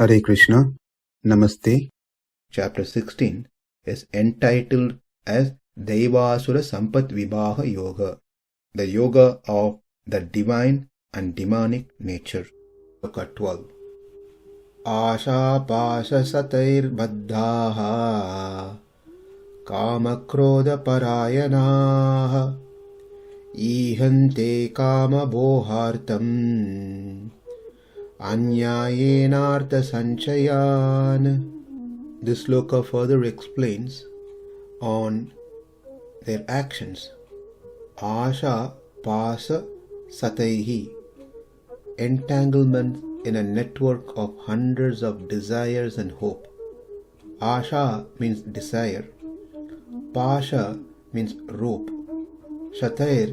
Hare Krishna, Namaste. Chapter 16 is entitled as Daivasura Sampat Vibhaga Yoga, the yoga of the divine and demonic nature. Sloka 12. āśā-pāśa-śatair baddhāḥ kāma-krodha-parāyaṇāḥ īhante kāma-bhogārtham anyāyenārtha-sañcayān. This sloka further explains on their actions. āśā-pāśa-śatair, entanglement in a network of hundreds of desires and hope. Āśā means desire, pāśa means rope, śatair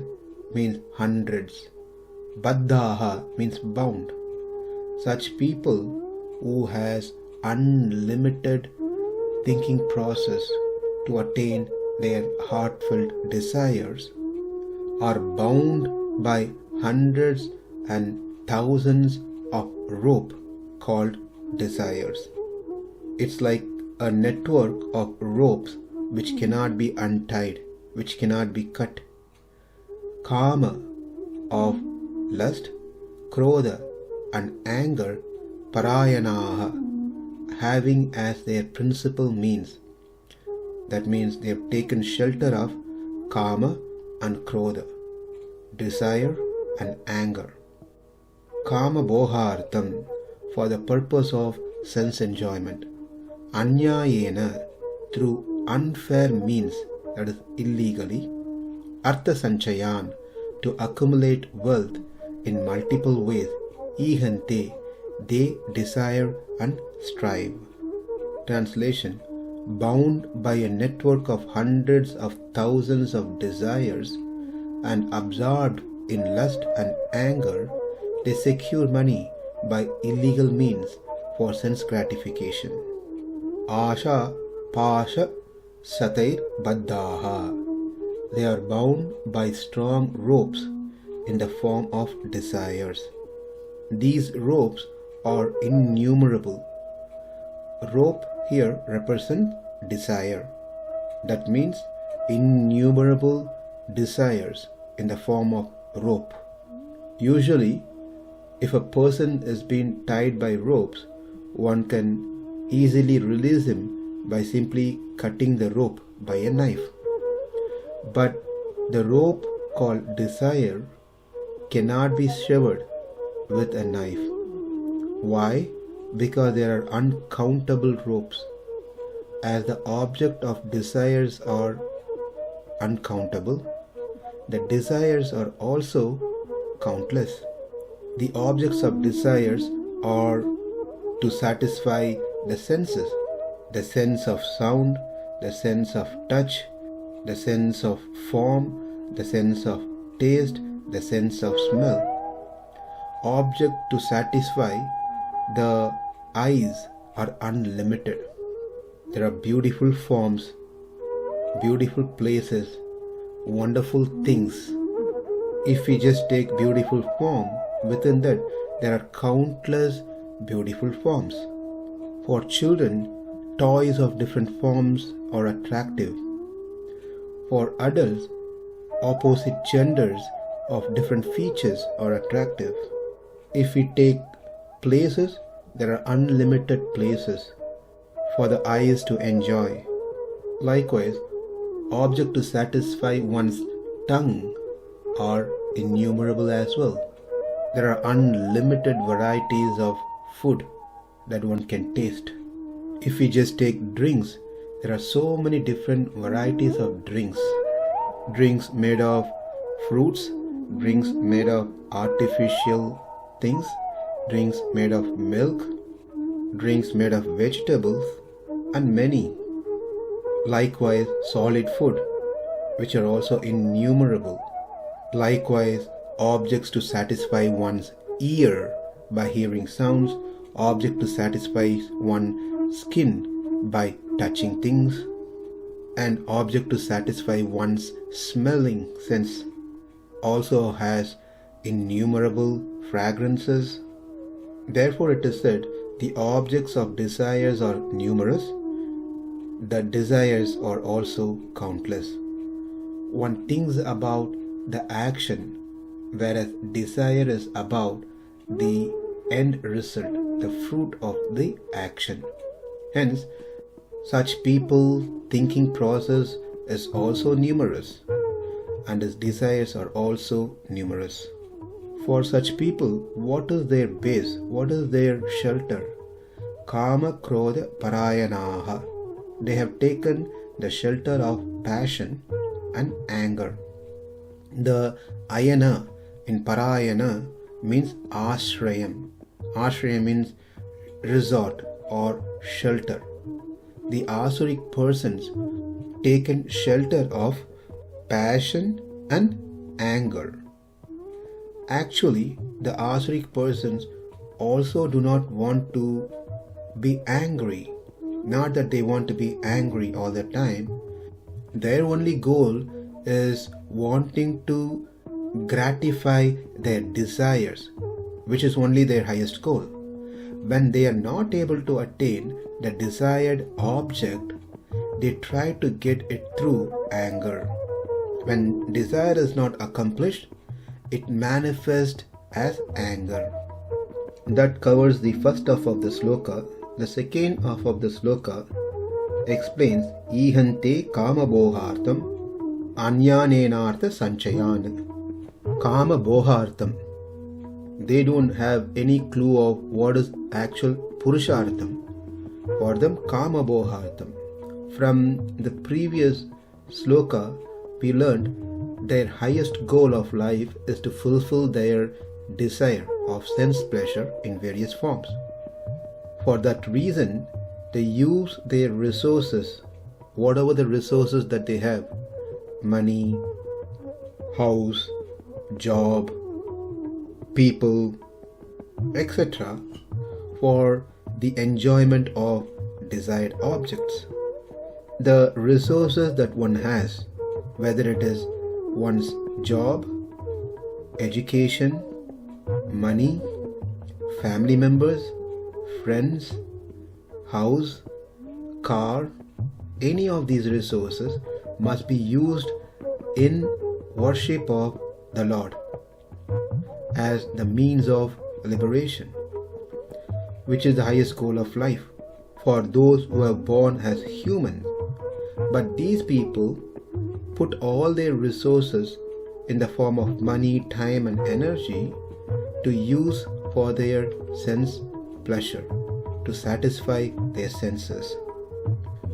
means hundreds, baddhāḥ means bound. Such people who has unlimited thinking process to attain their heartfelt desires are bound by hundreds and thousands of rope called desires. It's like a network of ropes which cannot be untied, which cannot be cut. Kāma of lust, krodha and anger, parāyaṇāḥ, having as their principal means. That means they have taken shelter of kāma and krodha, desire and anger. Kāma-bhogārtham, for the purpose of sense enjoyment. Anyāyenārtha, through unfair means, that is illegally. Artha-sañcayān, to accumulate wealth in multiple ways. īhante, they desire and strive. Translation: bound by a network of hundreds of thousands of desires and absorbed in lust and anger, they secure money by illegal means for sense gratification. āśā-pāśa-śatair baddhāḥ, they are bound by strong ropes in the form of desires. These ropes are innumerable. Rope here represents desire. That means innumerable desires in the form of rope. Usually, if a person is being tied by ropes, one can easily release him by simply cutting the rope by a knife. But the rope called desire cannot be severed with a knife. Why? Because there are uncountable ropes. As the object of desires are uncountable, the desires are also countless. The objects of desires are to satisfy the senses, the sense of sound, the sense of touch, the sense of form, the sense of taste, the sense of smell. Object to satisfy the eyes are unlimited. There are beautiful forms, beautiful places, wonderful things. If we just take beautiful form, within that there are countless beautiful forms. For children, toys of different forms are attractive. For adults, opposite genders of different features are attractive. If we take places, there are unlimited places for the eyes to enjoy. Likewise, objects to satisfy one's tongue are innumerable as well. There are unlimited varieties of food that one can taste. If we just take drinks, there are so many different varieties of drinks. Drinks made of fruits, drinks made of artificial things, drinks made of milk, drinks made of vegetables, and many. Likewise, solid food, which are also innumerable. Likewise, objects to satisfy one's ear by hearing sounds, object to satisfy one's skin by touching things, and object to satisfy one's smelling sense also has innumerable fragrances. Therefore it is said the objects of desires are numerous, the desires are also countless. One thinks about the action, whereas desire is about the end result, the fruit of the action. Hence, such people thinking process is also numerous, and his desires are also numerous. For such people, what is their base? What is their shelter? Kāma-krodha-parāyaṇāḥ. They have taken the shelter of passion and anger. The ayana in parayana means āśrayam. Āśrayam means resort or shelter. The asuric persons taken shelter of passion and anger. Actually, the asuric persons also do not want to be angry. Not that they want to be angry all the time. Their only goal is wanting to gratify their desires, which is only their highest goal. When they are not able to attain the desired object, they try to get it through anger. When desire is not accomplished, it manifests as anger. That covers the first half of the sloka. The second half of the sloka explains īhante kāma-bhogārtham anyāyenārtha-sañcayān. Kāma-bhogārtham. They don't have any clue of what is actual purushartham. For them, kāma-bhogārtham. From the previous sloka, we learned their highest goal of life is to fulfill their desire of sense pleasure in various forms. For that reason, they use their resources, whatever the resources that they have, money, house, job, people, etc., for the enjoyment of desired objects. The resources that one has, whether it is one's job, education, money, family members, friends, house, car, any of these resources must be used in worship of the Lord as the means of liberation, which is the highest goal of life for those who are born as humans. But these people put all their resources in the form of money, time and energy to use for their sense pleasure, to satisfy their senses.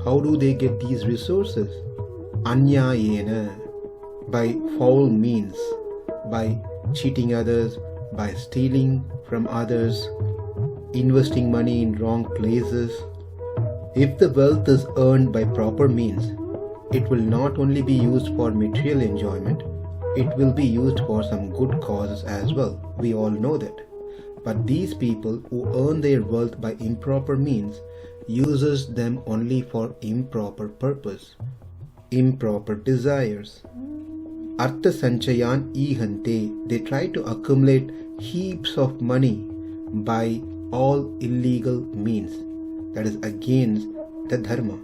How do they get these resources? Anyāyena, by foul means, by cheating others, by stealing from others, investing money in wrong places. If the wealth is earned by proper means, it will not only be used for material enjoyment, it will be used for some good causes as well. We all know that. But these people who earn their wealth by improper means uses them only for improper purpose, improper desires. Artha-sañcayān īhante. They try to accumulate heaps of money by all illegal means, that is against the dharma.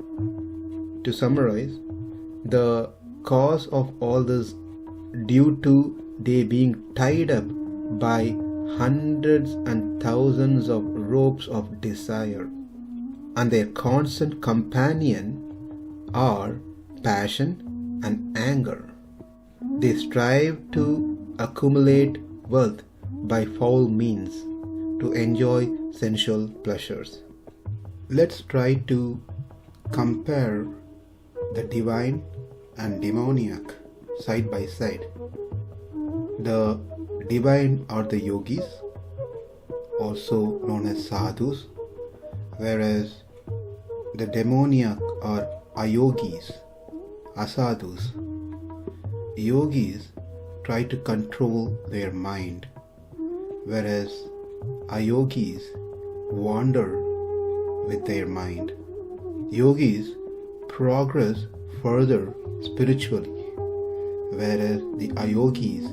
To summarize, the cause of all this due to they being tied up by hundreds and thousands of ropes of desire, and their constant companion are passion and anger. They strive to accumulate wealth by foul means to enjoy sensual pleasures. Let's try to compare the divine and demoniac side by side. The divine are the yogis, also known as sadhus, whereas the demoniac are ayogis, asadhus. Yogis try to control their mind, whereas ayogis wander with their mind. Yogis progress further spiritually, whereas the ayogis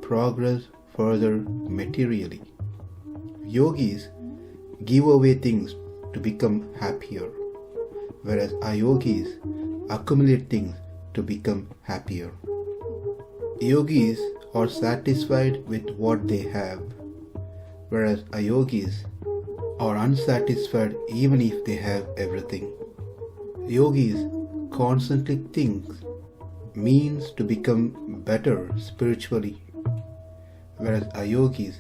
progress further materially. Yogis give away things to become happier, whereas ayogis accumulate things to become happier. Yogis are satisfied with what they have, whereas ayogis are unsatisfied even if they have everything. Yogis constantly think means to become better spiritually, whereas ayogis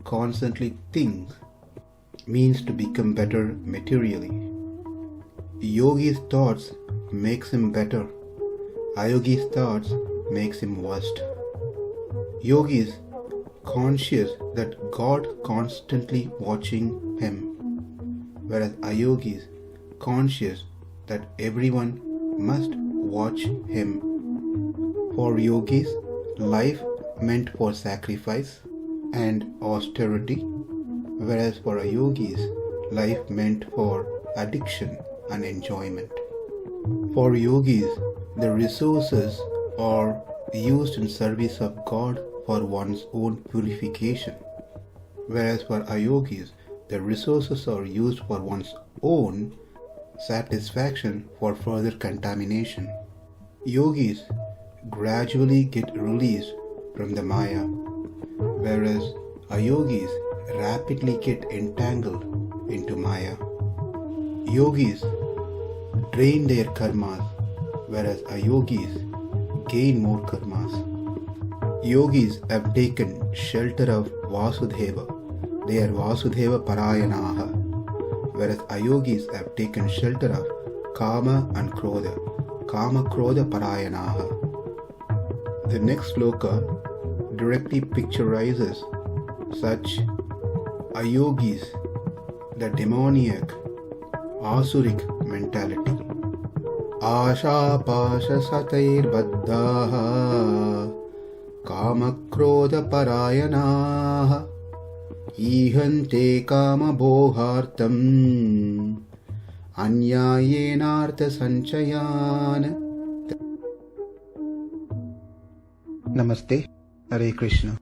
constantly think means to become better materially. Yogi's thoughts makes him better. Ayogi's thoughts makes him worst. Yogi's conscious that God constantly watching him, whereas ayogis conscious that everyone must watch him. For yogis, life meant for sacrifice and austerity, whereas for ayogis, life meant for addiction and enjoyment. For yogis, the resources are used in service of God for one's own purification, whereas for ayogis, the resources are used for one's own satisfaction for further contamination. Yogis gradually get released from the Maya, whereas ayogis rapidly get entangled into Maya. Yogis drain their karmas, whereas ayogis gain more karmas. Yogis have taken shelter of Vasudeva. They are Vasudeva-parāyaṇāḥ, whereas ayogis have taken shelter of Kāma and Krodha, kāma-krodha-parāyaṇāḥ. The next sloka directly picturizes such ayogis, the demoniac, asuric mentality. āśā-pāśa-śatair baddhāḥ kāma-krodha-parāyaṇāḥ īhante kāma-bhogārtham anyāyenārtha-sañcayān. Namaste. Hare Krishna.